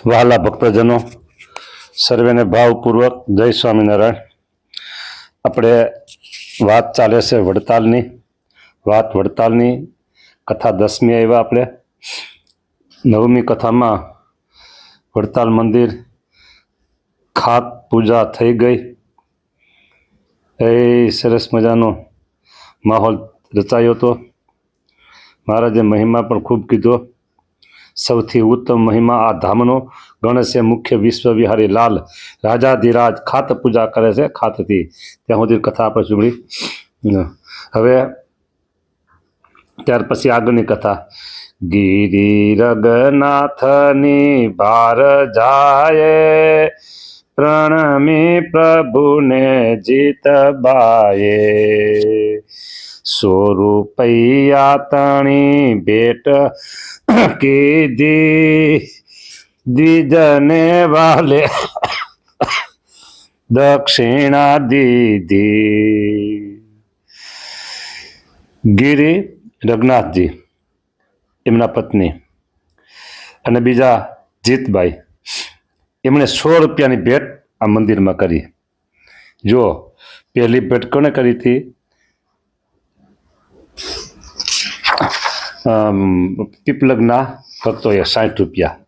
વહાલા ભક્તજનો, સર્વેને ભાવપૂર્વક જય સ્વામિનારાયણ. આપણે વાત ચાલે છે વડતાલની કથા 10મી આવ્યા. આપણે 9મી કથામાં વડતાલ મંદિર ખાત પૂજા થઈ ગઈ. એ સરસ મજાનો માહોલ રચાયો હતો. મહારાજે મહિમા પણ ખૂબ કીધો. સૌથી ઉત્તમ મહિમા આ ધામનો ગણેશ મુખ્ય વિશ્વ વિહારી લાલ રાજાધિરાજ ખાત પૂજા કરે છે. ખાતથી ત્યાં સુધી કથા આપણે સાંભળી. હવે ત્યાર પછી આગળની કથા. ગિરિ રગનાથની ભાર જાય, પ્રણમી પ્રભુને જીત બાએ. 100 રૂપિયા તણી ભેટ કીધી, દ્વિજને વાલે દક્ષિણા દીધી. ગિરિ રઘનાથજી એમના પત્ની અને બીજા જીતબાઈ, એમણે 100 રૂપિયાની ભેટ આ મંદિરમાં કરી. જો પહેલી ભેટ કોને કરી હતી? પીપલગના ભક્તોએ 60 રૂપિયા.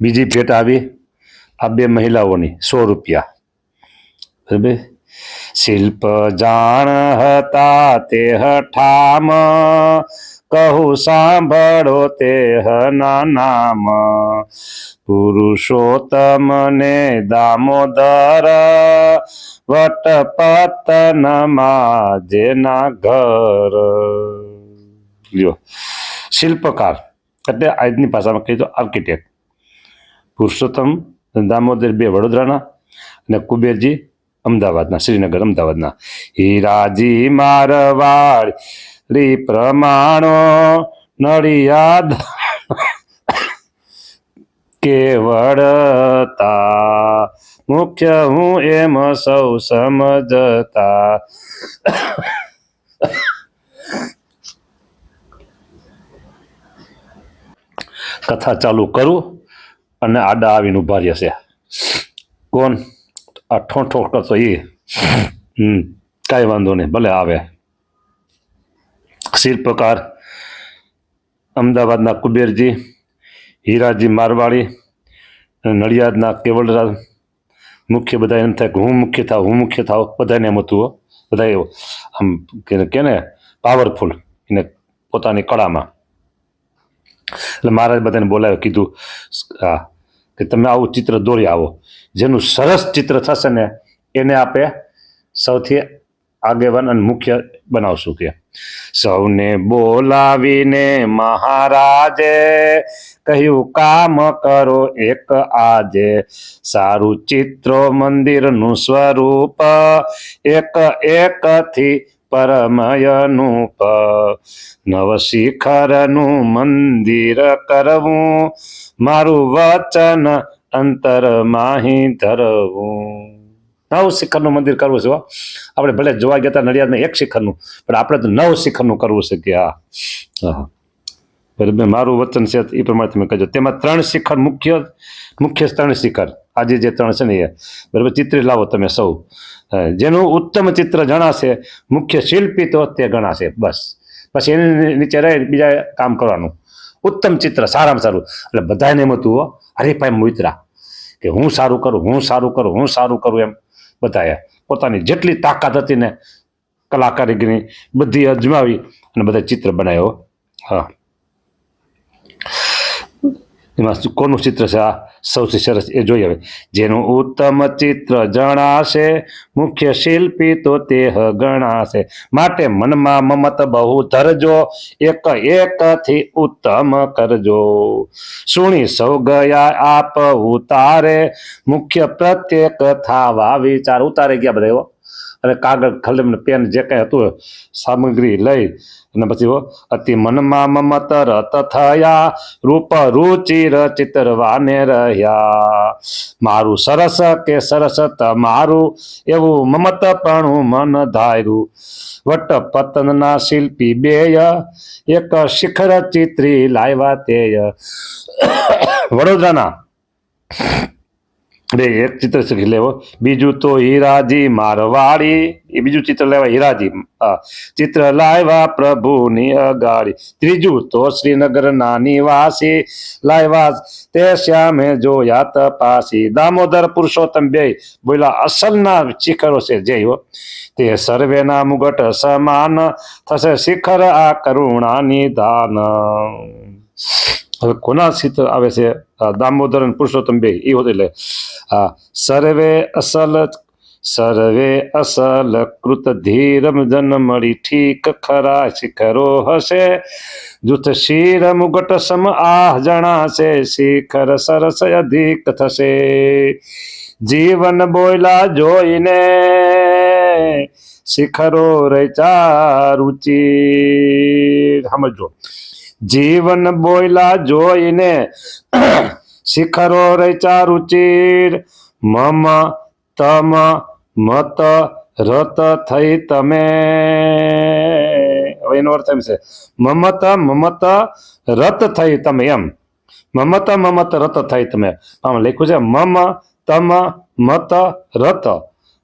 બીજી ભેટ આવી આ 2 મહિલાઓની 100 રૂપિયા. બરાબર. શિલ્પ જાણ હતા તે ઠામ, કહું સાંભળો તે નામ. પુરુષોત્તમ ને દામોદર, વટપતનમાં જેના ઘર. લ્યો, શિલ્પકાર એટલે આજની ભાષામાં કહી દો આર્કિટેક્ટ. પુરુષોત્તમ દામોદર 2 વડોદરાના અને કુબેરજી અમદાવાદના, શ્રીનગર અમદાવાદના. હીરાજી મારવાડી પ્રમાણો, નડિયાદ કેવડતા. મુખ્ય હું એમ સૌ સમજતા. કથા ચાલુ કરું અને આડા આવીને ઉભા રહ્યા છે. કોણ? આ ઠોઠો કરતો એ. કાંઈ વાંધો નહીં, ભલે આવે. શિલ્પકાર અમદાવાદના કુબેરજી, હીરાજી મારવાડી અને નડિયાદના કેવલરાજ. મુખ્ય બધા એમ થાય કે હું મુખ્ય થાવ. બધાને એમ હતું. બધા એવું આમ કે ને પાવરફુલ એને પોતાની કળામાં. એટલે મહારાજ બધાને બોલાવ્યો, કીધું હા કે તમે આવું ચિત્ર દોરી આવો. જેનું સરસ ચિત્ર થશે ને એને આપણે સૌથી આગેવાન અને મુખ્ય બનાવશું. કે સૌને બોલાવીને મહારાજે કહ્યું કામ કરો એક આજે. સારું ચિત્રો મંદિરનું સ્વરૂપ, એક એકથી પરમયનુપ. નવ શિખરનું મંદિર કરવું, મારું વચન અંતર માહી ધરવું. 9 શિખરનું મંદિર કરવું છે. આપણે ભલે જોવા ગયા હતા નડિયાદમાં 1 શિખરનું, પણ આપણે તો 9 શિખરનું કરવું છે. કે હા બરાબર, મારું વચન છે એ પ્રમાણે તમે કહેજો. તેમાં 3 શિખર મુખ્ય 3 શિખર આજે જે 3 છે ને એ બરાબર ચિત્રી લાવો તમે સૌ. જેનું ઉત્તમ ચિત્ર જણાશે, મુખ્ય શિલ્પી તો તે ગણાશે. બસ પછી એની નીચે રહી બીજા કામ કરવાનું. ઉત્તમ ચિત્ર સારામાં સારું. એટલે બધાને એમ હતું હરીફાઈ મુતરા કે હું સારું કરું એમ. બધાએ પોતાની જેટલી તાકાત હતી ને કલાકારીગરી બધી અજમાવી અને બધા ચિત્ર બનાવ્યો. હા, એમાં કોનું ચિત્ર છે આ સૌથી સરસ એ જોઈએ. હવે જેનું ઉત્તમ ચિત્ર જણાશે, મુખ્ય શિલ્પી તો તે ગણાશે. માટે મનમાં મમત બહુ ધરજો, એક એકથી ઉત્તમ કરજો. સુણી સૌ ગયા આપ ઉતારે, મુખ્ય પ્રત્યેક થાવા વિચાર. ઉતારે ગયા બધા. અને કાગળ કલમ પેન જે કાંઈ હતું સામગ્રી લઈ અને પછી અતિ મનમાં મમત રત થયા, રૂપ રુચિર ચિતરવાને રહ્યા. મારું સરસ કે સરસ તમારું, એવું મમતપણું મન ધાર્યું. વટપતનના શિલ્પી 2, એક શિખર ચિત્રી લાવ્યા તેય. વડોદરાના બે એક ચિત્ર શીખી લેવો. બીજું તો હીરાજી મારવાડી, એ બીજું ચિત્ર લેવા હીરાજી. ચિત્ર લાવ્યા પ્રભુની અગાડી. ત્રીજું તો શ્રીનગરના નિવાસી લાવ્યા તે શ્યામે જોયા તપાસી. દામોદર પુરુષોત્તમ બે બોલા અસલના શિખરો છે જય હો. તે સર્વેના મુગટ સમાન થશે શિખર આ કરુણા નિધાન. હવે કોના ચિત્ર આવે છે? દામોદર અને પુરુષોત્તમ બે એ હોત એટલે સર્વે અસલ કૃત ધીરમ જન મળી ઠીક ખરા શિખરો હશે જૂથ શિર મુગટ સમ આહ જણાશે શિખર સરસ અધિક થશે. જીવન બોયલા જોઈને શિખરો રચા રુચિ. સમજો, જીવન બોયલા જોઈને શિખરો રચા રુચિર. મમ તમ મત રત થઈ તમે. હવે એનો અર્થ એમ છે, મમત મમત રત થઈ તમે એમ. મમત મમત રત થઈ તમે. આમાં લખ્યું છે મમ તમ મત રત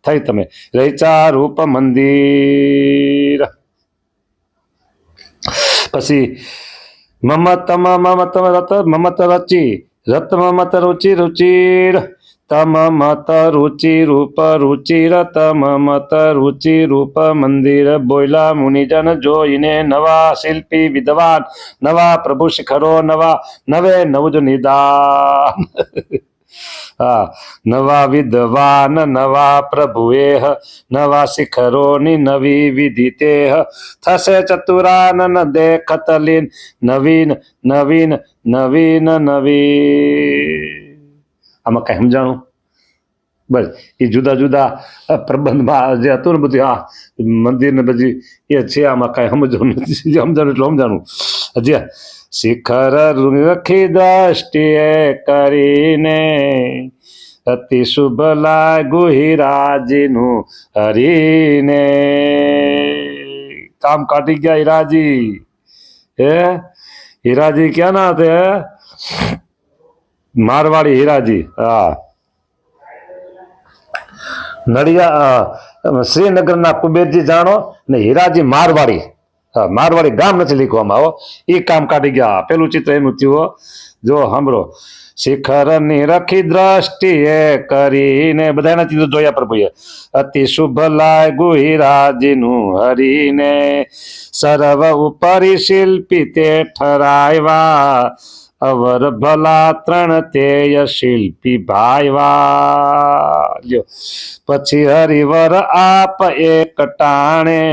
થઈ તમે. રચા રૂપ મંદિર. પછી મમત મમત રત મમત રચી રત મમત રુચિ રુચિર. તમ મત રુચિ રૂપ રુચિર તમ મત રુચિ રૂપ મંદિર. બોયલા મુનિજન જોઈને નવા શિલ્પી વિદ્વાન. નવા પ્રભુ શિખરો નવા નવે નવજ નિદાન. હા, નવા વિદ્વાન નવા પ્રભુએ નવા શિખરોની નવી વિધિ તે થશે ચતુરાનન દેખત લીન. નવીન નવીન નવીન નવીન. આમાં કઈ સમજાણું? બસ એ જુદા જુદા પ્રબંધમાં જે હતું ને બધું આ મંદિર ને બધી એ છે. આમાં કઈ સમજાણું નથી, સમજાણું એટલે સમજાણું. હજી શિખર રખી દ્રષ્ટિએ કરીને અતિ શુભ લાગુ હીરાજીનું હરીને. કામ કાઢી ગયા હીરાજી. હે હીરાજી ક્યાં ના હતે? મારવાડી હીરાજી. હા, નડિયા શ્રીનગરના કુબેરજી જાણો ને હીરાજી મારવાડી. મારવાડી ગામ નથી લીખવામાં આવો. એ કામ કાઢી ગયા. પેલું ચિત્ર એનું થયું. જો સાંભળો, શિખરની રખી દ્રષ્ટિએ કરીને બધા એના ચિત્ર જોયા પ્રભુએ. અતિ શુભ લાગુ હીરાજીનું હરીને. સર્વ ઉપરી શિલ્પી તે ઠરાવ્યા. અવર ભલા ત્રણ તેય શિલ્પી ભાઈવા. લ્યો પછી હરિવર આપ એક ટાણે.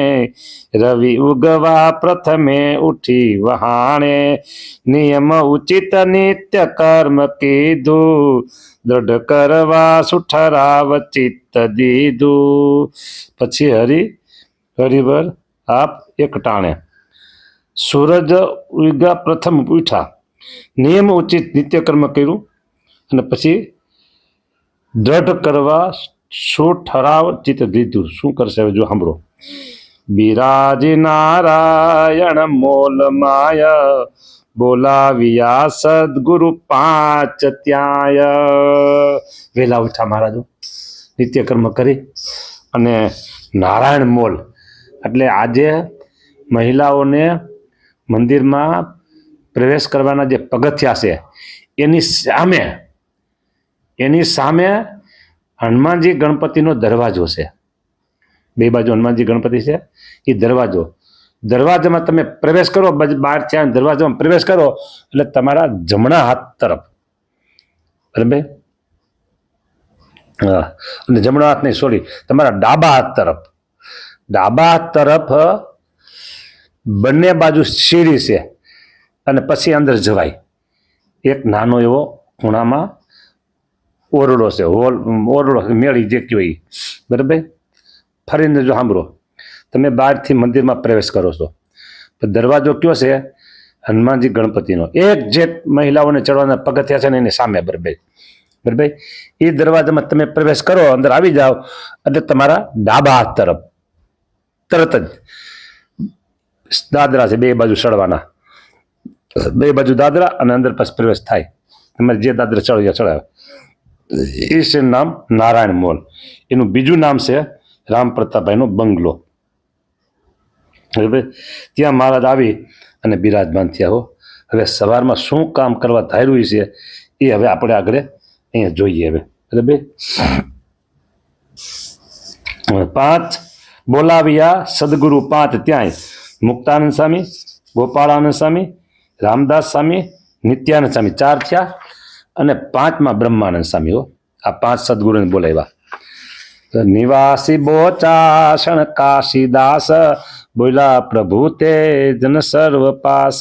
રવિ ઉગવા પ્રથમે ઉઠી વહાણે. નિયમ ઉચિત નિત્ય કર્મ કીધું. દ્રઢ કરવા સુઠરાવ ચિત્ત દીધું. પછી હરિવર આપ એક ટાણે. સૂરજ ઉગા પ્રથમ ઉઠા. નિયમ ઉચિત નિત્યકર્મ કર્યું અને પછી દ્રઢ કરવા શું ઠરાવ ચિત્ત દીધું. શું કરશે હવે જો સાંભળો. બિરાજી નારાયણ મોલ માય બોલાવ્યા સદગુરુ પાંચ ત્યાય. વેલા ઉઠા મહારાજો, નિત્યકર્મ કરી અને નારાયણ મોલ એટલે આજે મહિલાઓને મંદિરમાં પ્રવેશ કરવાના જે પગથિયા છે એની સામે હનુમાનજી ગણપતિનો દરવાજો છે. બે બાજુ હનુમાનજી ગણપતિ છે. એ દરવાજામાં તમે પ્રવેશ કરો, બહાર ત્યાં દરવાજામાં પ્રવેશ કરો એટલે તમારા જમણા હાથ તરફ, બરાબર, હા, અને જમણા હાથ નહીં, સોરી, તમારા ડાબા હાથ તરફ બંને બાજુ સીડી છે અને પછી અંદર જવાય. એક નાનો એવો ખૂણામાં ઓરડો છે, ઓરડો મેળી જે કહેવાય, બરાબર. ફરીને જો સાંભળો, તમે બહારથી મંદિરમાં પ્રવેશ કરો છો તો દરવાજો કયો છે? હનુમાનજી ગણપતિનો. એક જે મહિલાઓને ચડવાના પગથિયા છે ને એની સામે, બરાબર. એ દરવાજામાં તમે પ્રવેશ કરો, અંદર આવી જાઓ એટલે તમારા ડાબા હાથ તરફ તરત જ દાદરા છે, બે બાજુ ચડવાના, બે બાજુ દાદરા અને અંદર પછી પ્રવેશ થાય. તમારે જે દાદરા ચડાવે. એ છે નામ નારાયણ મોલ. એનું બીજું નામ છે રામ પ્રતાપભાઈનો બંગલો. હવે ત્યાં મહારાજ આવી અને બિરાજમાન થયા હો. હવે સવારમાં શું કામ કરવા ધાર્યું છે એ હવે આપણે આગળ અહીંયા જોઈએ. હવે બરાબર 5 બોલાવ્યા સદગુરુ 5 ત્યાંય મુક્તાનંદ સ્વામી, ગોપાળાનંદ સ્વામી, રામદાસ સ્વામી, નિત્યાનંદ સ્વામી 4 થયા અને 5માં બ્રહ્માનંદ સ્વામી. હો આ 5 સદગુરુને બોલાવ્યા. નિવાસી બોચાસણ કાશીદાસ બોલા પ્રભુ તે જન સર્વ પાસ.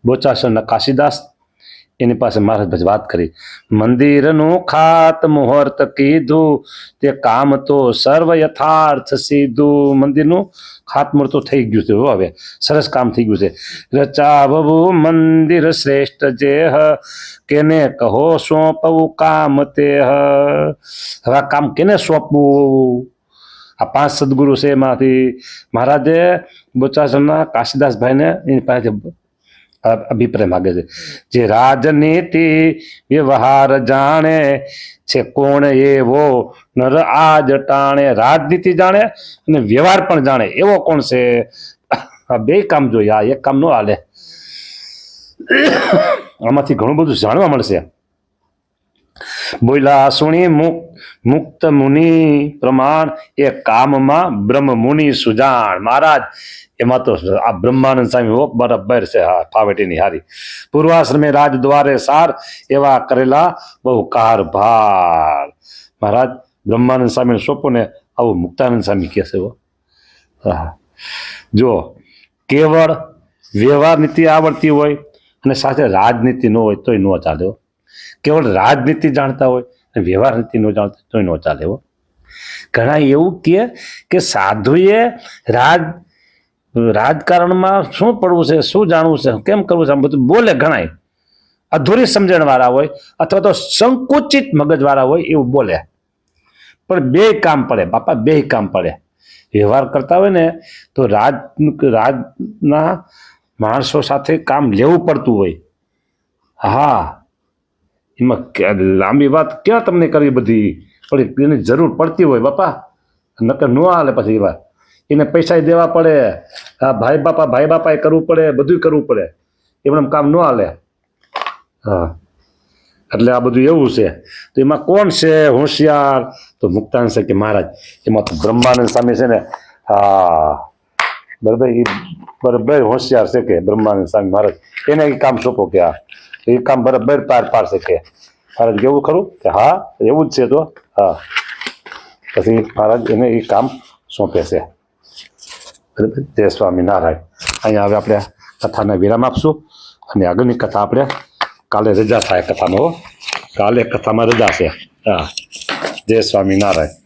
બોચાસણના કાશીદાસ એની પાસે મહારાજ પછી વાત કરી. મંદિરનું ખાત મુહૂર્ત કીધું તે કામ તો સર્વ યથાર્થ સીધું. મંદિરનું ખાતમુહૂર્ત તો થઈ ગયું છે. હવે સરસ કામ થઈ ગયું છે. રચાવવું મંદિર શ્રેષ્ઠ જેહ કેને કહો સોંપવું કામ તે. હવે આ કામ કેને સોંપવું? આ 5 સદગુરુ છે એમાંથી મહારાજે બોચાસણના કાશીદાસભાઈને એની પાસે અભિપ્રાય માગે છે. જે રાજનીતિ વ્યવહાર જાણે છે કોણ એવો નર આજ ટાણે. રાજનીતિ જાણે અને વ્યવહાર પણ જાણે એવો કોણ છે? આ 2 કામ જોઈએ. આ એક કામ ન હાલે. આમાંથી ઘણું બધું જાણવા મળશે. બોલ્યા સુણી મુક્ત મુનિ પ્રમાણ એ કામમાં બ્રહ્મ મુનિ સુજાણ. મહારાજ એમાં તો આ બ્રહ્માનંદ સ્વામી હો બરાબર છે. હા ફાવેટીની હારી. પૂર્વાશ્રમે રાજ દ્વારે સાર એવા કરેલા બહુ કારભાર. મહારાજ બ્રહ્માનંદ સ્વામીને સોંપો ને આવું મુક્તાનંદ સ્વામી કહે છે. હા જો કેવળ વ્યવહાર નીતિ આવડતી હોય અને સાથે રાજનીતિ ન હોય તોય ન ચાલે. કેવળ રાજનીતિ જાણતા હોય અને વ્યવહાર નીતિ ન જાણતા તોય ન ચાલે. ઘણા એવું કહે કે સાધુએ રાજકારણમાં શું પડવું છે, શું જાણવું છે, કેમ કરવું છે, આમ બધું બોલે. ઘણા અધૂરી સમજણ વાળા હોય અથવા તો સંકુચિત મગજ વાળા હોય એવું બોલે. પણ 2 કામ પડે બાપા, 2 કામ પડે. વ્યવહાર કરતા હોય ને તો રાજના માણસો સાથે કામ લેવું પડતું હોય. હા એમાં લાંબી વાત ક્યાં તમને કરવી બધી, પણ એની જરૂર પડતી હોય બાપા. નકર ન હાલે પછી એ વાત. એને પૈસા દેવા પડે. હા ભાઈ બાપાએ કરવું પડે, બધું કરવું પડે. એમને કામ ન હાલે. હા એટલે આ બધું એવું છે. તો એમાં કોણ છે હોશિયાર? તો મુક્તાનંદ છે કે મહારાજ એમાં તો બ્રહ્માનંદ સ્વામી છે ને. હા બરાબર એ બરાબર હોશિયાર છે કે બ્રહ્માનંદ સ્વામી મહારાજ. એને એ કામ સોંપો કે આ એ કામ બરાબર પાર પાડશે કે. મહારાજ કેવું ખરું કે હા એવું જ છે. તો હા પછી મહારાજ એને એ કામ સોંપે છે. બરાબર. જય સ્વામિનારાયણ. અહીંયા હવે આપણે કથાને વિરામ આપશું અને આગળની કથા આપણે કાલે રજા થાય કથામાં. કાલે કથામાં રજા છે. હા જય સ્વામિનારાયણ.